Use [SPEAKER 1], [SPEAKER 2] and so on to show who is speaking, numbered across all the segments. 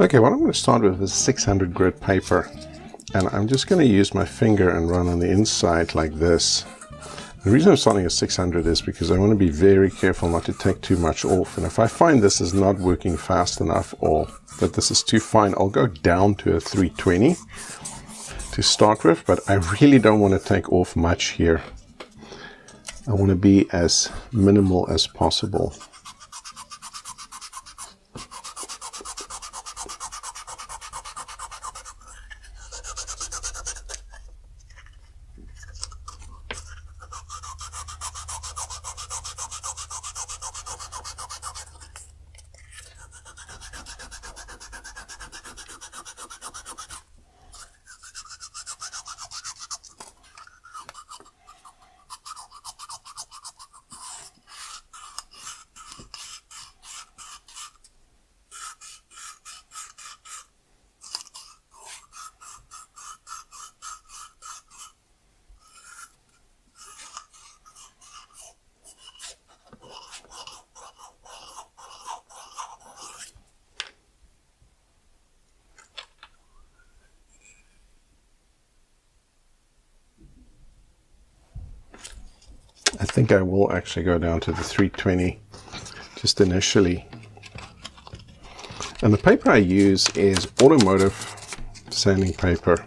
[SPEAKER 1] Okay, what I'm going to start with is 600 grit paper, and I'm just going to use my finger and run on the inside like this. The reason I'm starting at 600 is because I want to be very careful not to take too much off, and if I find this is not working fast enough or that this is too fine, I'll go down to a 320 to start with, but I really don't want to take off much here. I want to be as minimal as possible. I think I will actually go down to the 320 just initially. And the paper I use is automotive sanding paper,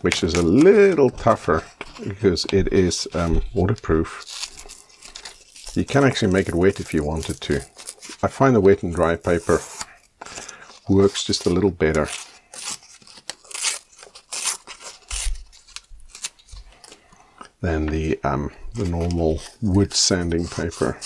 [SPEAKER 1] which is a little tougher because it is waterproof. You can actually make it wet if you wanted to. I find the wet and dry paper works just a little better. Than the normal wood sanding paper.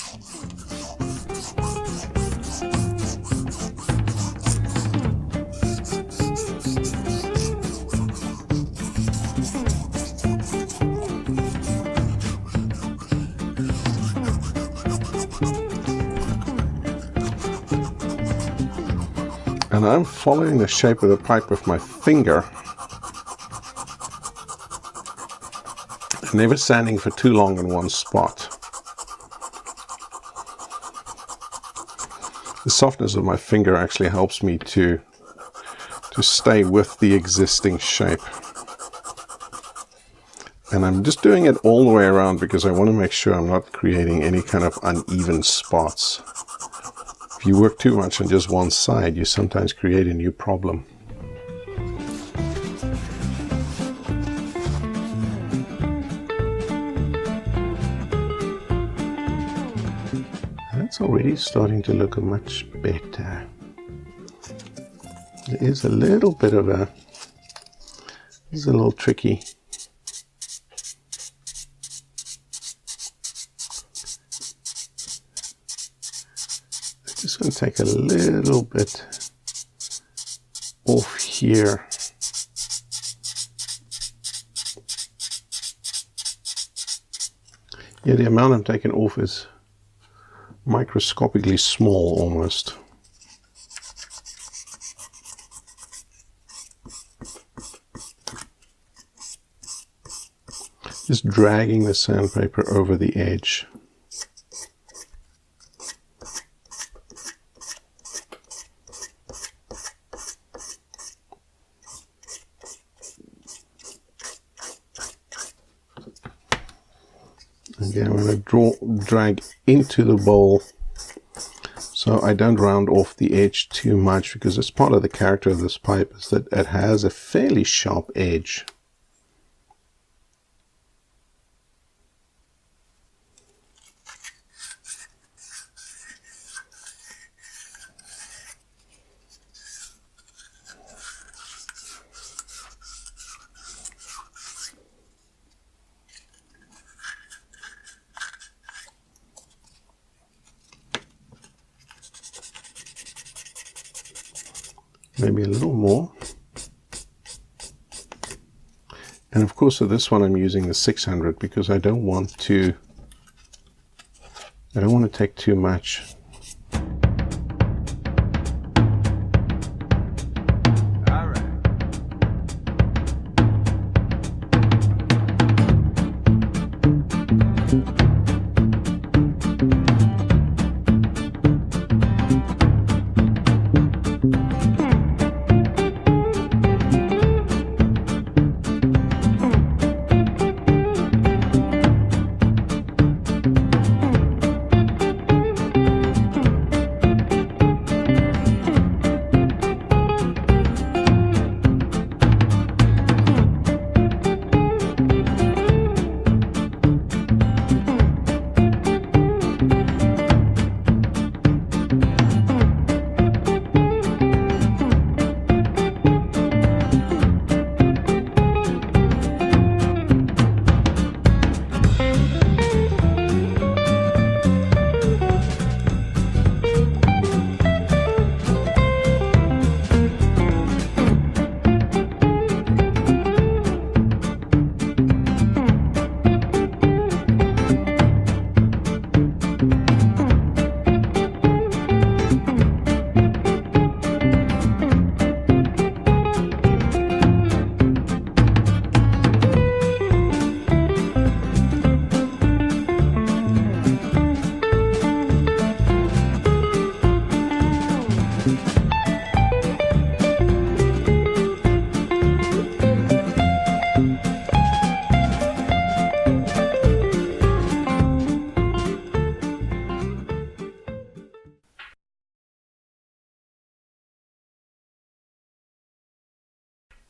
[SPEAKER 1] And I'm following the shape of the pipe with my finger. Never sanding for too long in one spot. The softness of my finger actually helps me to stay with the existing shape. And I'm just doing it all the way around because I want to make sure I'm not creating any kind of uneven spots. If you work too much on just one side, you sometimes create a new problem. It's already starting to look much better. There is a little bit of it's a little tricky. I'm just going to take a little bit off here. Yeah, the amount I'm taking off is microscopically small almost. Just dragging the sandpaper over the edge. Again, I'm going to drag into the bowl so I don't round off the edge too much, because it's part of the character of this pipe is that it has a fairly sharp edge. Maybe a little more. And of course, for this one, I'm using the 600 because I don't want to take too much.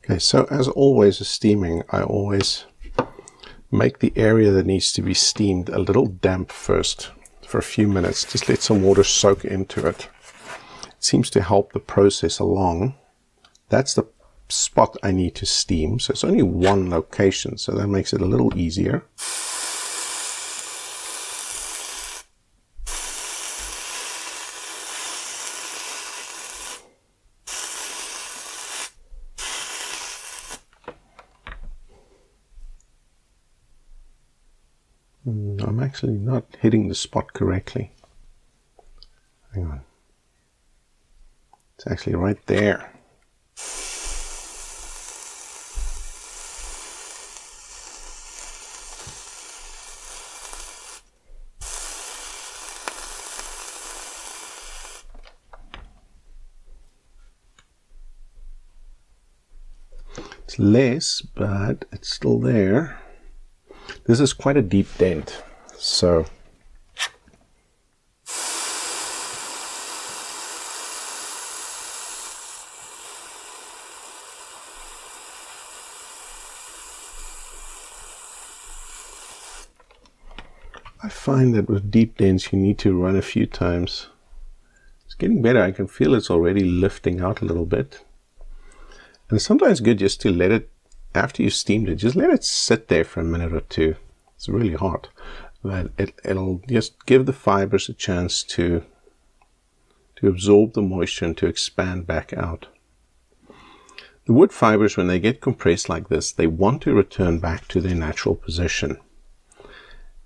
[SPEAKER 1] Okay, so as always with steaming, I always make the area that needs to be steamed a little damp first for a few minutes. Just let some water soak into it. It seems to help the process along. That's the spot I need to steam. So it's only one location, so that makes it a little easier. I'm actually not hitting the spot correctly. Hang on. It's actually right there. It's less, but it's still there. This is quite a deep dent, so I find that with deep dents you need to run a few times. It's getting better. I can feel it's already lifting out a little bit. And it's sometimes good just to let it, after you've steamed it, just let it sit there for a minute or two. It's really hot, but it'll just give the fibers a chance to absorb the moisture and to expand back out. The wood fibers, when they get compressed like this, they want to return back to their natural position.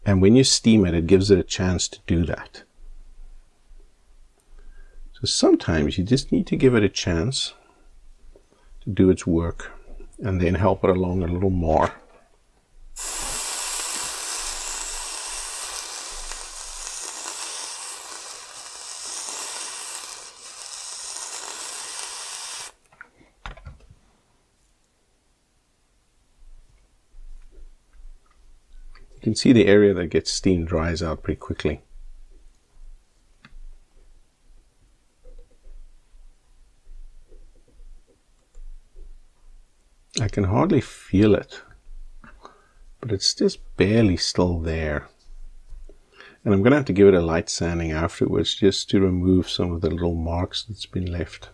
[SPEAKER 1] And when you steam it, it gives it a chance to do that. So sometimes you just need to give it a chance to do its work and then help it along a little more. You can see the area that gets steamed dries out pretty quickly. I can hardly feel it, but it's just barely still there. And I'm going to have to give it a light sanding afterwards just to remove some of the little marks that's been left.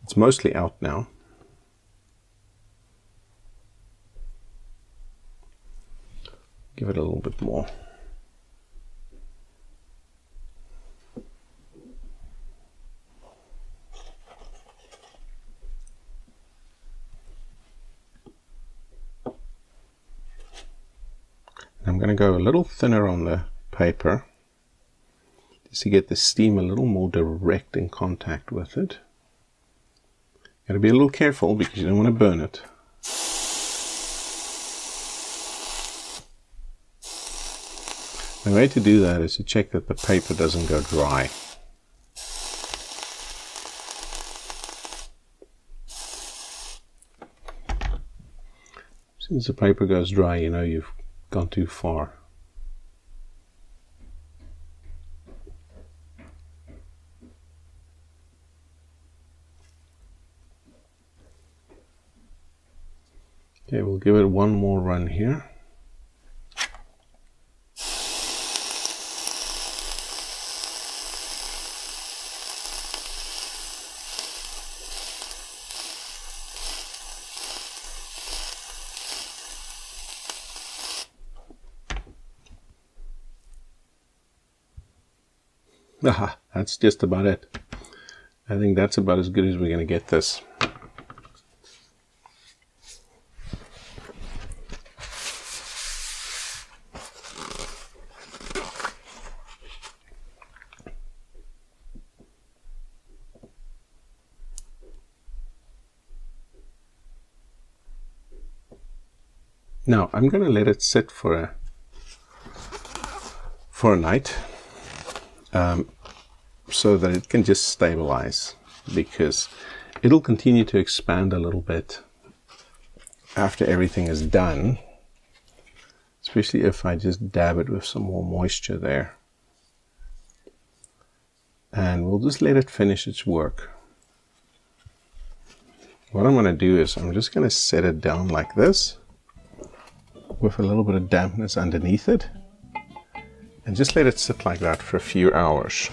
[SPEAKER 1] It's mostly out now. Give it a little bit more. I'm going to go a little thinner on the paper just to get the steam a little more direct in contact with it. Got to be a little careful because you don't want to burn it. The way to do that is to check that the paper doesn't go dry. As soon as the paper goes dry, you know you've gone too far. Okay, we'll give it one more run here. Aha, that's just about it. I think that's about as good as we're going to get this. Now I'm going to let it sit for a night. So that it can just stabilize, because it'll continue to expand a little bit after everything is done, especially if I just dab it with some more moisture there. And we'll just let it finish its work. What I'm going to do is I'm just going to set it down like this with a little bit of dampness underneath it and just let it sit like that for a few hours.